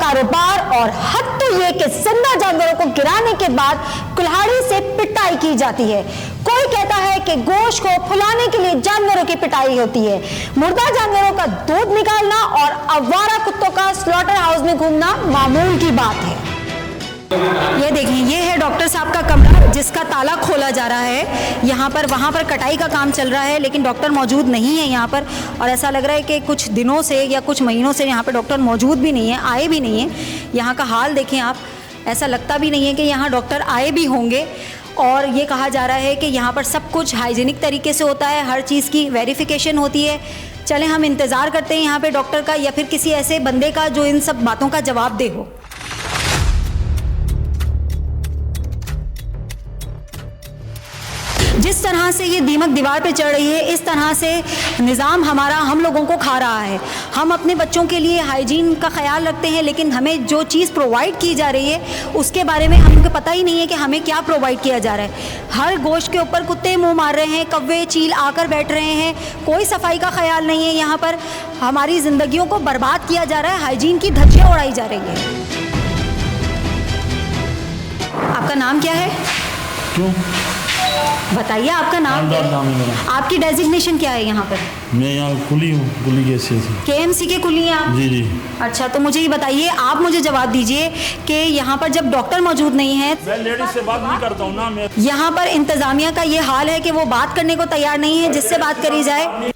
कारोबार और हद तो ये कि जिंदा जानवरों को गिराने के बाद कुल्हाड़ी से पिटाई की जाती है। कोई कहता है कि गोश्त को फुलाने के लिए जानवरों की पिटाई होती है। मुर्दा जानवरों का दूध निकालना और आवारा कुत्तों का स्लॉटर हाउस में घूमना मामूल की बात है। ये देखिए, ये है डॉक्टर साहब का कमरा जिसका ताला खोला जा रहा है। यहाँ पर वहाँ पर कटाई का काम चल रहा है, लेकिन डॉक्टर मौजूद नहीं है यहाँ पर, और ऐसा लग रहा है कि कुछ दिनों से या कुछ महीनों से यहाँ पर डॉक्टर मौजूद भी नहीं है, आए भी नहीं है। यहाँ का हाल देखें आप, ऐसा लगता भी नहीं है कि यहाँ डॉक्टर आए भी होंगे। और ये कहा जा रहा है कि यहाँ पर सब कुछ हाइजीनिक तरीके से होता है, हर चीज़ की वेरिफिकेशन होती है। चलें, हम इंतज़ार करते हैं यहाँ पे डॉक्टर का या फिर किसी ऐसे बंदे का जो इन सब बातों का जवाब दे हो। जिस तरह से ये दीमक दीवार पे चढ़ रही है, इस तरह से निज़ाम हमारा हम लोगों को खा रहा है। हम अपने बच्चों के लिए हाइजीन का ख्याल रखते हैं, लेकिन हमें जो चीज़ प्रोवाइड की जा रही है उसके बारे में हमको पता ही नहीं है कि हमें क्या प्रोवाइड किया जा रहा है। हर गोश्त के ऊपर कुत्ते मुंह मार रहे हैं, कौवे चील आकर बैठ रहे हैं, कोई सफाई का ख्याल नहीं है। यहाँ पर हमारी ज़िंदगियों को बर्बाद किया जा रहा है, हाइजीन की धज्जियाँ उड़ाई जा रही है। आपका नाम क्या है? क्यों बताइए, आपका नाम क्या है? आपकी डेजिग्नेशन क्या है यहाँ पर? मैं यहाँ कुली हूँ, कुली KMC के कुली हैं आप? जी। अच्छा, तो मुझे ये बताइए, आप मुझे जवाब दीजिए कि यहाँ पर जब डॉक्टर मौजूद नहीं है, मैं लेडीज से बात नहीं करता हूँ ना। मैं यहाँ पर इंतजामिया का ये हाल है कि वो बात करने को तैयार नहीं है जिससे बात करी जाए।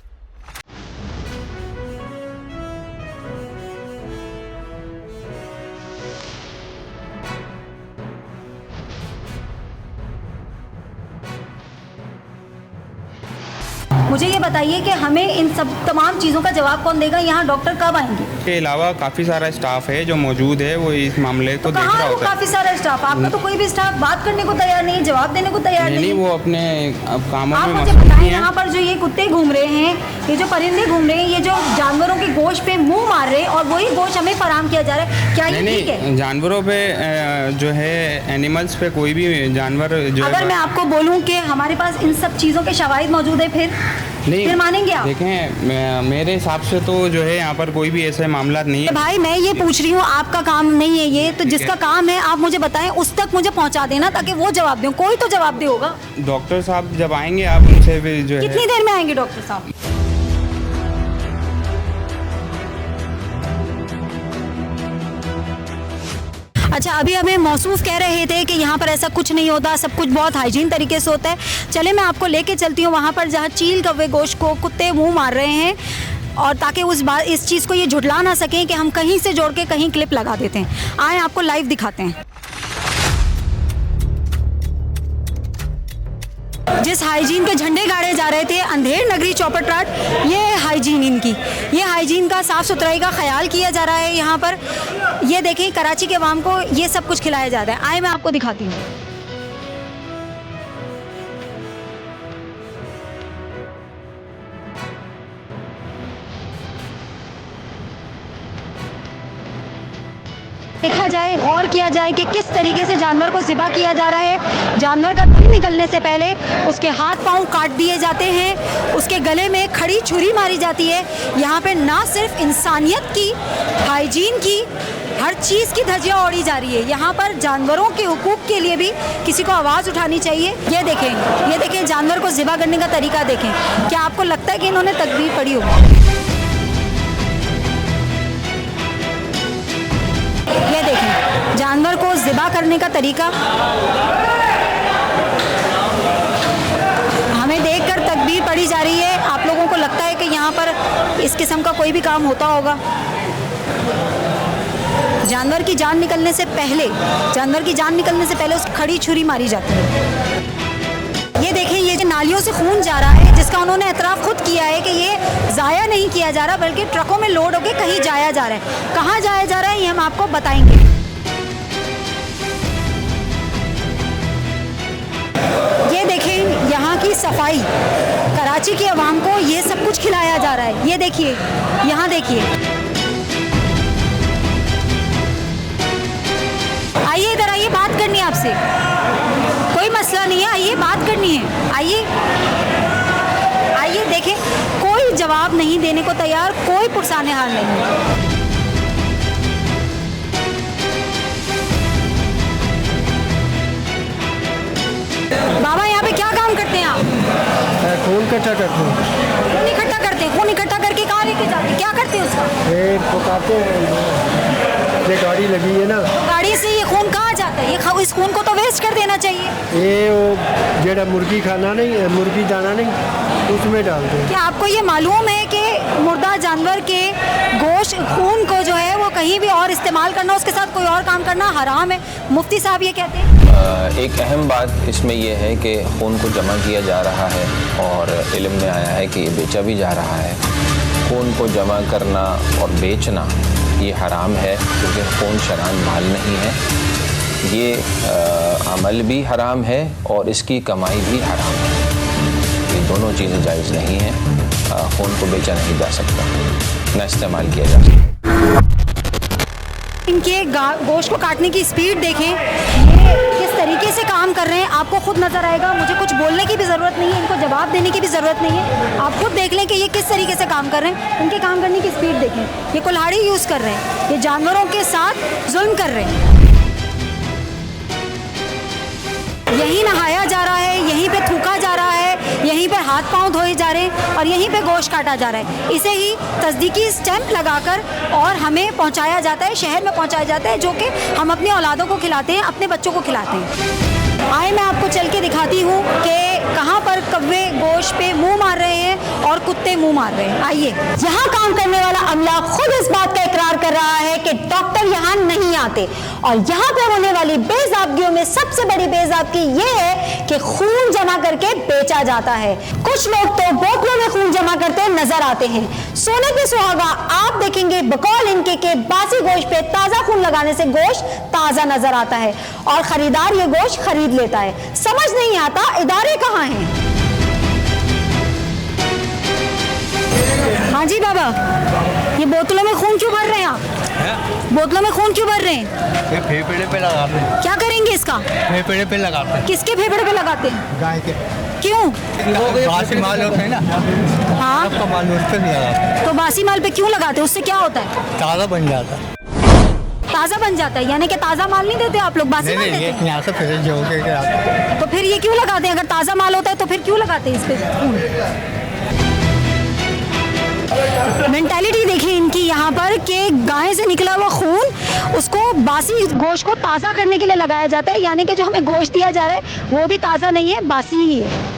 मुझे ये बताइए कि हमें इन सब तमाम चीज़ों का जवाब कौन देगा? यहाँ डॉक्टर कब आएंगे? के अलावा काफ़ी सारा स्टाफ है जो मौजूद है, वो इस मामले को देख रहा होता है। काफ़ी सारा स्टाफ, आपका तो कोई भी स्टाफ बात करने को तैयार नहीं, जवाब देने को तैयार नहीं। वो अपने कामों में मुझे बताएं, यहाँ पर जो ये कुत्ते घूम रहे हैं, ये जो परिंदे घूम रहे हैं, ये जो जानवरों के गोश्त पे मुँह मार रहे हैं और वही गोश्त हमें फराहम किया जा रहा है, क्या ये ठीक है? जानवरों पे जो है, एनिमल्स पे कोई भी जानवर जो, अगर मैं आपको बोलूँ कि हमारे पास इन सब चीज़ों के शवाहिद मौजूद है, फिर मानेंगे आप? देखें, मेरे हिसाब से तो जो है यहाँ पर कोई भी ऐसा मामला नहीं है। भाई, मैं ये पूछ रही हूँ, आपका काम नहीं है ये, तो जिसका काम है आप मुझे बताएं, उस तक मुझे पहुँचा देना ताकि वो जवाब दें। कोई तो जवाब दे होगा। डॉक्टर साहब जब आएंगे आप उनसे भी जो है। कितनी देर में आएंगे डॉक्टर साहब? अच्छा, अभी हमें मौसूफ कह रहे थे कि यहाँ पर ऐसा कुछ नहीं होता, सब कुछ बहुत हाइजीन तरीके से होता है। चले, मैं आपको लेके चलती हूँ वहाँ पर जहाँ चील कौवे गोश्त को कुत्ते मुंह मार रहे हैं, और ताकि इस चीज़ को ये झुठला ना सकें कि हम कहीं से जोड़ के कहीं क्लिप लगा देते हैं। आए, आपको लाइव दिखाते हैं। जिस हाइजीन के झंडे गाड़े जा रहे थे, अंधेर नगरी चौपटराट, ये है हाइजीन इनकी। ये हाइजीन का, साफ़ सुथराई का ख्याल किया जा रहा है यहाँ पर। ये देखें, कराची के अवाम को ये सब कुछ खिलाया जा रहा है। आए, मैं आपको दिखाती हूँ। देखा जाए, गौर किया जाए कि किस तरीके से जानवर को ज़िबा किया जा रहा है। जानवर का दम निकलने से पहले उसके हाथ पांव काट दिए जाते हैं, उसके गले में खड़ी छुरी मारी जाती है। यहाँ पे ना सिर्फ इंसानियत की, हाइजीन की, हर चीज़ की धज्जियाँ ओढ़ी जा रही है। यहाँ पर जानवरों के हुकूक के लिए भी किसी को आवाज़ उठानी चाहिए। ये देखें जानवर को ज़िबा करने का तरीका देखें। क्या आपको लगता है कि इन्होंने तकबीर पढ़ी होगी? ये देखें जानवर को ज़िबा करने का तरीका। हमें देखकर तकबीर पढ़ी जा रही है। आप लोगों को लगता है कि यहाँ पर इस किस्म का कोई भी काम होता होगा? जानवर की जान निकलने से पहले उसकी खड़ी छुरी मारी जाती है। ये देखें, ये जो नालियों से खून जा रहा है, जिसका उन्होंने एतराफ़ खुद किया है कि ये ज़ाया नहीं किया जा रहा, बल्कि ट्रकों में लोड होकर कहीं जाया जा रहा है। कहाँ जाया जा रहा है ये हम आपको बताएंगे। ये देखें यहाँ की सफाई, कराची की आवाम को ये सब कुछ खिलाया जा रहा है। ये देखिए, यहाँ देखिए, आइए इधर आइए, बात करनी है आपसे। कोई मसला नहीं है, आइए बात करनी है। आइए देखें, कोई जवाब नहीं देने को तैयार, कोई पुरसाने हाल नहीं। बाबा यहाँ पे क्या काम करते हैं आप? खून इकट्ठा करते हैं, खून इकट्ठा करते हैं। खून इकट्ठा करके कहाँ लेके जाते हैं? क्या करते हैं उसका? ये पकाते हैं। ये गाड़ी लगी है ना, तो गाड़ी से ये खून कहाँ जाता है? इस खून को तो वेस्ट कर देना चाहिए। ये वो जेड़ा मुर्गी खाना नहीं है, मुर्गी दाना नहीं, उसमें डालते हैं। क्या आपको ये मालूम है कि मुर्दा जानवर के गोश्त खून को जो है वो कहीं भी और इस्तेमाल करना, उसके साथ कोई और काम करना हराम है? मुफ्ती साहब ये कहते हैं। एक अहम बात इसमें यह है कि खून को जमा किया जा रहा है और इल्म में आया है कि ये बेचा भी जा रहा है। खून को जमा करना और बेचना ये हराम है, क्योंकि खून शरअन माल नहीं है। ये अमल भी हराम है और इसकी कमाई भी हराम है। ये दोनों चीज़ें जायज़ नहीं हैं। खून को बेचा नहीं जा सकता, न इस्तेमाल किया जा सकता। इनके गोश्त को काटने की स्पीड देखें, ये किस तरीके से काम कर रहे हैं आपको खुद नज़र आएगा। मुझे कुछ बोलने की भी ज़रूरत नहीं है, इनको जवाब देने की भी ज़रूरत नहीं है। आप खुद देख लें कि ये किस तरीके से काम कर रहे हैं। इनके काम करने की स्पीड देखें। ये कुल्हाड़ी यूज़ कर रहे हैं, ये जानवरों के साथ जुल्म कर रहे हैं। यहीं नहाया जा रहा है, यहीं पे थूका जा रहा है, यहीं पर हाथ पांव धोए जा रहे हैं और यहीं पे गोश्त काटा जा रहा है। इसे ही तस्दीकी स्टैंप लगाकर और हमें पहुंचाया जाता है, शहर में पहुंचाया जाता है, जो कि हम अपने औलादों को खिलाते हैं, अपने बच्चों को खिलाते हैं। आए मैं आपको चल के दिखाती हूँ कि कहाँ पर कौवे गोश्त पे मुंह मार रहे हैं और कुत्ते मुंह मार रहे हैं। आइए। यहाँ काम करने वाला अमला खुद इस बात का इकरार कर रहा है कि डॉक्टर यहाँ नहीं आते और यहाँ पे होने वाली बेज़ाबगियों में सबसे बड़ी बेज़ाबगी ये है कि खून जमा करके बेचा जाता है। कुछ लोग तो बोतलों में खून जमा करते नजर आते हैं। सोने पे सुहागा आप देखेंगे बकौल इनके के बासी गोश्त पे ताज़ा खून लगाने से गोश्त ताज़ा नजर आता है और खरीदार ये गोश्त खरीद लेता है। समझ नहीं आता इदारे कहाँ हैं। हाँ जी बाबा, ये बोतलों में खून क्यों भर रहे हैं आप? बोतलों में खून क्यों भर रहे हैं? ये फेफड़े पे लगाते हैं। क्या करेंगे इसका? फेफड़े पे लगाते हैं। किसके फेफड़े पे लगाते हैं? गाय के। क्यों? बासी माल होते हैं ना, हाँ, सबका माल उस पे नहीं लगाते, तो बासी माल पे क्यों लगाते हैं? उससे क्या होता है? ताज़ा बन जाता है। ताज़ा बन जाता है, यानी कि ताज़ा माल नहीं देते आप लोग, बासी माल देते हैं। यहाँ से फ्रेश हो के आते हैं। तो फिर ये क्यों लगाते हैं? अगर ताज़ा माल होता है तो फिर क्यों लगाते हैं इस पे? मेंटालिटी देखिए इनकी यहाँ पर कि गाय से निकला हुआ खून उसको बासी गोश्त को ताज़ा करने के लिए लगाया जाता है, यानी कि जो हमें गोश्त दिया जा रहा है वो भी ताज़ा नहीं है, बासी ही है।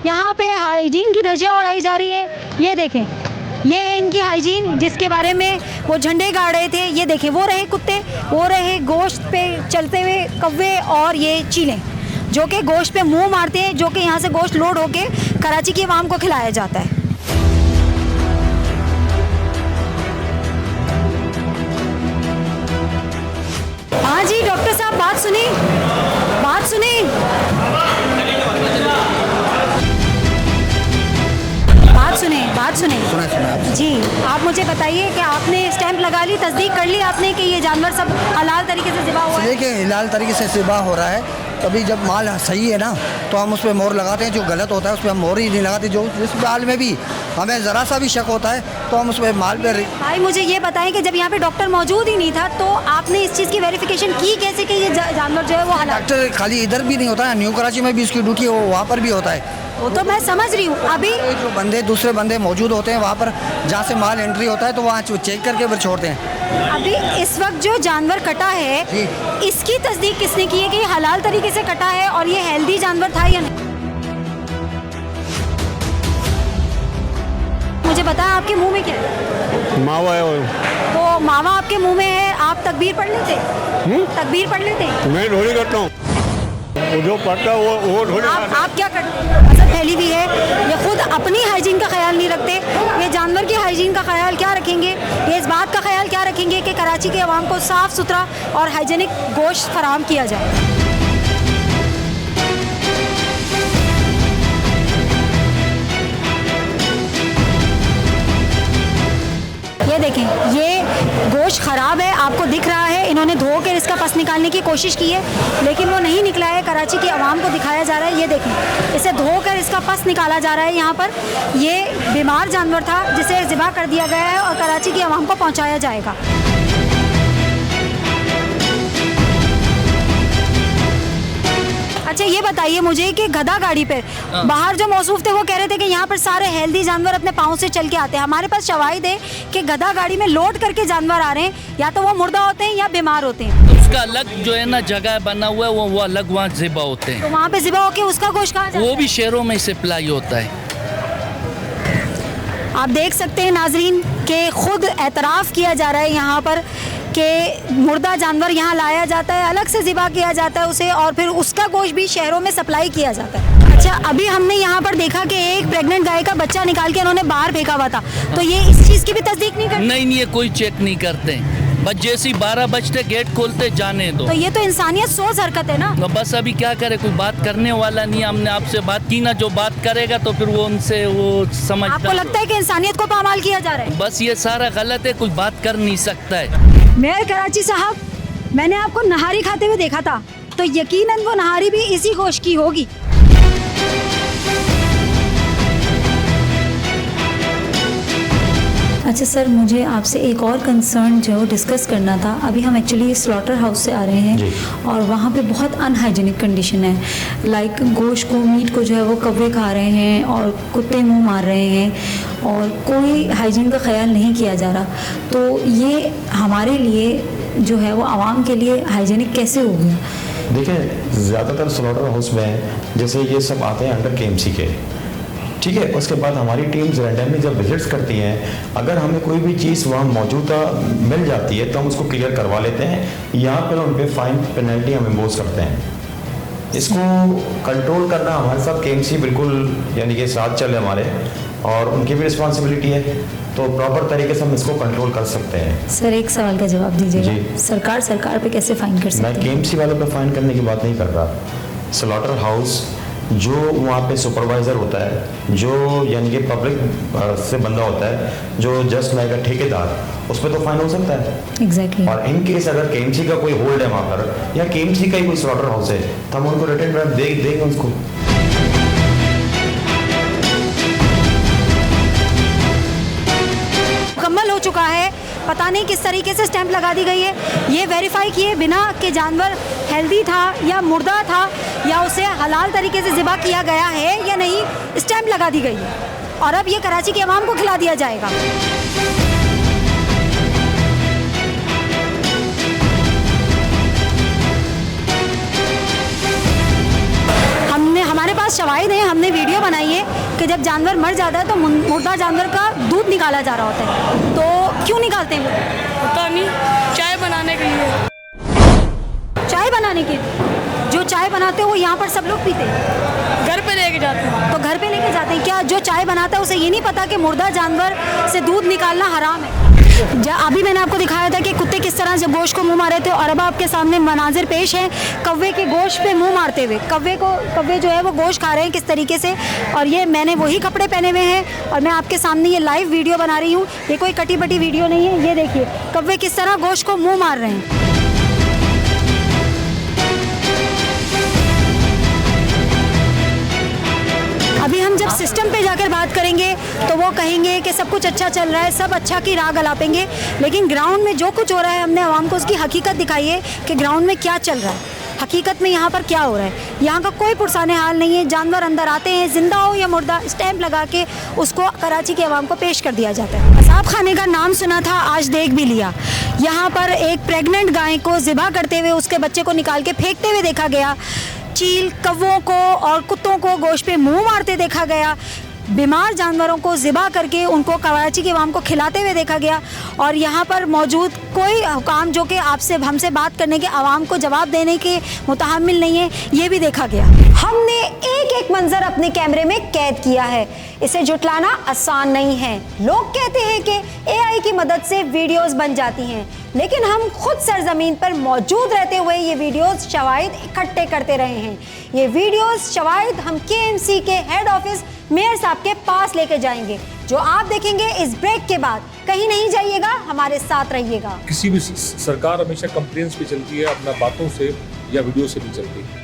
यहाँ पे हाइजीन की धज्जियाँ उड़ाई जा रही है। ये देखें, ये है इनकी हाइजीन जिसके बारे में वो झंडे गाड़ रहे थे। ये देखें, वो रहे कुत्ते, वो रहे गोश्त पे चलते हुए कौवे और ये चीलें जो कि गोश्त पे मुंह मारते हैं, जो कि यहाँ से गोश्त लोड होके कराची की आवाम को खिलाया जाता है। हाँ जी डॉक्टर साहब, बात सुनी, बात सुनी, बात सुने जी। आप मुझे बताइए कि आपने स्टैंप लगा ली, तस्दीक कर ली आपने कि ये जानवर सब हलाल तरीके से ज़िबा हुआ है? देखिए, हलाल तरीके से ज़िबा हो रहा है। कभी जब माल सही है ना तो हम उस पर मोहर लगाते हैं, जो गलत होता है उस पर हम मोहर ही नहीं लगाते। जो जिस माल में भी हमें ज़रा सा भी शक होता है तो हम उस पर माल पे। भाई मुझे ये बताएं कि जब यहाँ पे डॉक्टर मौजूद ही नहीं था तो आपने इस चीज़ की वेरिफिकेशन की कैसे कि ये जानवर जो है वो हलाल? डॉक्टर खाली इधर भी नहीं होता है, न्यू कराची में भी इसकी ड्यूटी वो वहाँ पर भी होता है। वो तो मैं समझ रही हूँ। अभी जो बंदे दूसरे बंदे मौजूद होते हैं वहाँ पर, जहाँ से माल एंट्री होता है तो वहाँ चेक करके फिर छोड़ते हैं। अभी इस वक्त जो जानवर कटा है इसकी तस्दीक किसने की है कि ये हलाल तरीके से कटा है और ये हेल्दी जानवर था या नहीं? मुझे बताएं आपके मुंह में क्या है? मावा है। तो मावा आपके मुंह में है, आप तकबीर पढ़ लेते? तकबीर पढ़ लेते? मैं ढोली करता हूँ, जो पढ़ता है वो ढोली। आप क्या करते हैं? असर फैली भी है। ये खुद अपनी हाइजीन का ख्याल नहीं रखते, ये जानवर की हाइजीन का ख्याल क्या रखेंगे? ये इस बात का ख्याल क्या रखेंगे कि कराची के अवाम को साफ़ सुथरा और हाइजीनिक गोश्त फराहम किया जाए? ये देखें, ये गोश्त ख़राब है, आपको दिख रहा है। इन्होंने धो कर इसका पस निकालने की कोशिश की है, लेकिन वो नहीं निकला है। कराची की आवाम को दिखाया जा रहा है, ये देखें, इसे धोकर इसका पस निकाला जा रहा है। यहाँ पर ये बीमार जानवर था जिसे ज़िबा कर दिया गया है और कराची की आवाम को पहुँचाया जाएगा। अच्छा, ये बताइए मुझे कि गधा गाड़ी पे बाहर जो मौसूफ थे वो कह रहे थे कि यहाँ पर सारे हेल्दी जानवर अपने पाँव से चल के आते हैं। हमारे पास शवाहिद है कि गधा गाड़ी में लोड करके जानवर आ रहे हैं, या तो वो मुर्दा होते हैं या बीमार होते हैं। तो उसका अलग जो है ना जगह बना हुआ है, वो अलग वहाँ ज़िबा होते हैं। तो वहाँ पे ज़िबा होके उसका गोश्त कहाँ जाता है? वो भी शहरों में सप्लाई होता है। आप देख सकते हैं नाजरीन कि खुद एतराफ़ किया जा रहा है यहाँ पर कि मुर्दा जानवर यहाँ लाया जाता है, अलग से ज़िबा किया जाता है उसे, और फिर उसका गोश्त भी शहरों में सप्लाई किया जाता है। अच्छा, अभी हमने यहाँ पर देखा कि एक प्रेग्नेंट गाय का बच्चा निकाल के उन्होंने बाहर फेंका हुआ था, तो ये इस चीज़ की भी तस्दीक नहीं करते? नहीं, ये कोई चेक नहीं करते, बस जैसे 12 बजते गेट खोलते जाने दो। तो ये तो इंसानियत सोच हरकत है ना। तो बस अभी क्या करे, कोई बात करने वाला नहीं। हमने आपसे बात की ना, जो बात करेगा तो फिर वो उनसे वो समझ। आपको लगता है कि इंसानियत को पामाल किया जा रहा है? बस ये सारा गलत है, कोई बात कर नहीं सकता है। मेयर कराची साहब, मैंने आपको नहारी खाते हुए देखा था, तो यकीनन वो नहारी भी इसी गोश्त की होगी। अच्छा सर, मुझे आपसे एक और कंसर्न जो डिस्कस करना था। अभी हम एक्चुअली स्लॉटर हाउस से आ रहे हैं और वहाँ पे बहुत अनहाइजीनिक कंडीशन है। लाइक गोश्त को, मीट को जो है वो कौवे खा रहे हैं और कुत्ते मुंह मार रहे हैं और कोई हाइजीन का ख्याल नहीं किया जा रहा। तो ये हमारे लिए जो है वो आवाम के लिए हाइजीनिक कैसे हो गया? देखिए, ज़्यादातर स्लॉटर हाउस में जैसे ये सब आते हैं अंडर KMC के, ठीक है। उसके बाद हमारी टीम्स रैंडमली जब विजिट्स करती हैं, अगर हमें कोई भी चीज़ वहाँ मौजूदा मिल जाती है तो हम उसको क्लियर करवा लेते हैं। यहाँ पर उन पर फाइन पेनल्टी हम इम्पोज करते हैं। इसको कंट्रोल करना हमारे साथ KMC बिल्कुल यानी कि साथ चले हमारे, और उनकी भी रिस्पॉन्सिबिलिटी है, तो प्रॉपर तरीके से हम इसको कंट्रोल कर सकते हैं। सर, एक सवाल का जवाब दीजिएगा। सरकार पे कैसे फाइन कर सकते हैं? मैं KMC वालों पर फाइन करने की बात नहीं कर रहा। स्लॉटर हाउस जो वहाँ पे सुपरवाइज़र होता है, जो यानी कि पब्लिक से बंदा होता है, जो जस्ट लाइक अ ठेकेदार, उस पर तो फाइन हो सकता है। एग्जैक्टली। और इन केस अगर KMC का कोई होल्ड है वहाँ पर, या KMC का ही कोई स्लॉटर हाउस है, तो हम उनको रिटर्न ड्राफ्ट देंगे उसको। मुकम्मल हो चुका है, पता नहीं किस तरीके से स्टैंप लगा दी गई है। ये वेरीफाई किए बिना कि जानवर हेल्दी था या मुर्दा था या उसे हलाल तरीके से ज़िबा किया गया है या नहीं, स्टैंप लगा दी गई है और अब ये कराची की आवाम को खिला दिया जाएगा। हमारे पास शवाहिद है, हमने वीडियो बनाई है कि जब जानवर मर जाता है तो मुर्दा जानवर का दूध निकाला जा रहा होता है। तो क्यों निकालते हैं? पता नहीं, चाय बनाने के लिए। चाय बनाने के लिए? जो चाय बनाते हैं वो यहाँ पर सब लोग पीते हैं? घर पे लेके जाते हैं। तो घर पे लेके जाते हैं? क्या जो चाय बनाता है उसे ये नहीं पता कि मुर्दा जानवर से दूध निकालना हराम है? अभी मैंने आपको दिखाया था कि कुत्ते किस तरह से गोश्त को मुंह मारे थे, और अब आपके सामने मनाजिर पेश हैं कौवे के गोश्त पे मुंह मारते हुए। कौवे जो है वो गोश्त खा रहे हैं किस तरीके से, और ये मैंने वही कपड़े पहने हुए हैं और मैं आपके सामने ये लाइव वीडियो बना रही हूँ। ये कोई कटी बटी वीडियो नहीं है। ये देखिए कौवे किस तरह गोश्त को मुँह मार रहे हैं। अभी हम जब सिस्टम पे जाकर बात करेंगे तो वो कहेंगे कि सब कुछ अच्छा चल रहा है, सब अच्छा की राह गलापेंगे, लेकिन ग्राउंड में जो कुछ हो रहा है हमने आवाम को उसकी हकीकत दिखाई है कि ग्राउंड में क्या चल रहा है, हकीकत में यहाँ पर क्या हो रहा है। यहाँ का कोई पुरसाने हाल नहीं है। जानवर अंदर आते हैं, जिंदा हो या मुर्दा, स्टैंप लगा के उसको कराची के आवाम को पेश कर दिया जाता है। असाब खाने का नाम सुना था, आज देख भी लिया। यहाँ पर एक प्रेग्नेंट गाय को ज़िबा करते हुए उसके बच्चे को निकाल के फेंकते हुए देखा गया। चील, कौवों को और कुत्तों को गोश्त पे मुंह मारते देखा गया। बीमार जानवरों को ज़िबा करके उनको कराची के आवाम को खिलाते हुए देखा गया। और यहाँ पर मौजूद कोई हुकाम जो कि आपसे हमसे बात करने के, आवाम को जवाब देने के मुतहम्मिल नहीं है, ये भी देखा गया। हमने एक एक मंजर अपने कैमरे में कैद किया है। इसे जुटलाना आसान नहीं है। लोग कहते हैं कि AI की मदद से वीडियोस बन जाती हैं, लेकिन हम खुद सरजमीन पर मौजूद रहते हुए ये वीडियोस शवाहिद इकट्ठे करते रहे हैं। ये वीडियोस शवाहिद हम KMC के हेड ऑफिस मेयर साहब के पास लेके जाएंगे, जो आप देखेंगे इस ब्रेक के बाद। कहीं नहीं जाइएगा, हमारे साथ रहिएगा। किसी भी सरकार हमेशा कंप्लेंट्स पे चलती है, अपना बातों से या वीडियो से नहीं चलती।